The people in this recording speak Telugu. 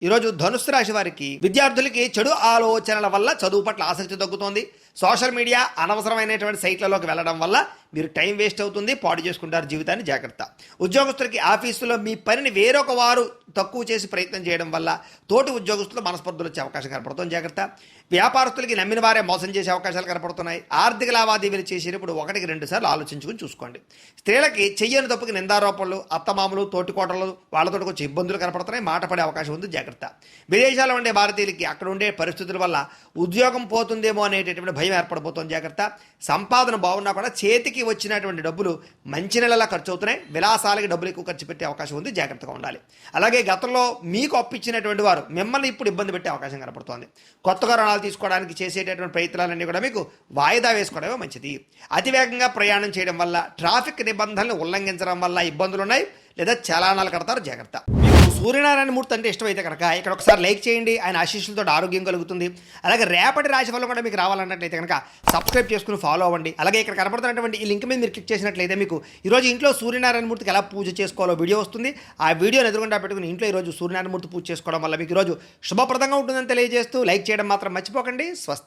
ఈరోజు ధనుస్సు రాశి వారికి విద్యార్థులకి చెడు ఆలోచనల వల్ల చదువు పట్ల ఆసక్తి తగ్గుతోంది. సోషల్ మీడియా అనవసరమైనటువంటి సైట్లలోకి వెళ్ళడం వల్ల మీరు టైం వేస్ట్ అవుతుంది, పాడు చేసుకుంటారు జీవితాన్ని. జాగ్రత్త. ఉద్యోగస్తులకి ఆఫీసులో మీ పనిని వేరొక వారు తక్కువ చేసి ప్రయత్నం చేయడం వల్ల తోటి ఉద్యోగస్తులు మనస్పర్ధలు వచ్చే అవకాశం కనపడుతుంది. జాగ్రత్త. వ్యాపారస్తులకి నమ్మిన వారే మోసం చేసే అవకాశాలు కనపడుతున్నాయి. ఆర్థిక లావాదేవీలు చేసేటప్పుడు 1-2 సార్లు ఆలోచించుకుని చూసుకోండి. స్త్రీలకి చెయ్యని తప్పుకి నిందారోపణలు, అత్తమామలు, తోటికోటలు వాళ్ళతో కొంచెం ఇబ్బందులు కనపడుతున్నాయి. మాట పడే అవకాశం ఉంది. జాగ్రత్త. విదేశాల్లో ఉండే భారతీయులకి అక్కడ ఉండే పరిస్థితుల వల్ల ఉద్యోగం పోతుందేమో అనేటటువంటి భయం ఏర్పడిపోతుంది. జాగ్రత్త. సంపాదన బాగున్నా కూడా చేతికి వచ్చినటువంటి డబ్బులు మంచి నెలలా ఖర్చు అవుతున్నాయి. విలాసాలకి డబ్బులు ఎక్కువ ఖర్చు పెట్టే అవకాశం ఉంది. జాగ్రత్తగా ఉండాలి. అలాగే గతంలో మీకు అప్పిచ్చినటువంటి వారు మిమ్మల్ని ఇప్పుడు ఇబ్బంది పెట్టే అవకాశం కనపడుతోంది. కొత్తగా రుణాలు తీసుకోవడానికి చేసేటటువంటి ప్రయత్నాలన్నీ కూడా మీకు వాయిదా వేసుకోవడమే మంచిది. అతివేగంగా ప్రయాణం చేయడం వల్ల, ట్రాఫిక్ నిబంధనలు ఉల్లంఘించడం వల్ల ఇబ్బందులు ఉన్నాయి, లేదా చలానాలు కడతారు. జాగ్రత్త. సూర్యనారాయణ మూర్తి అంటే ఇష్టమైతే కనుక ఇక్కడ ఒకసారి లైక్ చేయండి. ఆయన ఆశీస్సులతో ఆరోగ్యం కలుగుతుంది. అలాగే రేపటి రాశి ఫలం కూడా మీకు రావాలన్నట్లయితే కనుక సబ్స్క్రైబ్ చేసుకుని ఫాలో అవ్వండి. అలాగే ఇక్కడ కనపడుతున్నటువంటి ఈ లింక్ మీద మీరు క్లిక్ చేసినట్లయితే మీకు ఈరోజు ఇంట్లో సూర్యనారాయణ మూర్తికి ఎలా పూజ చేసుకోవాలో వీడియో వస్తుంది. ఆ వీడియోని ఎదురుగుండా పెట్టుకుని ఇంట్లో ఈరోజు సూర్యనారాయణ మూర్తి పూజ చేసుకోవడం వల్ల మీకు ఈరోజు శుభప్రదంగా ఉంటుందని తెలియజేస్తూ లైక్ చేయడం మాత్రం మర్చిపోకండి. స్వస్తి.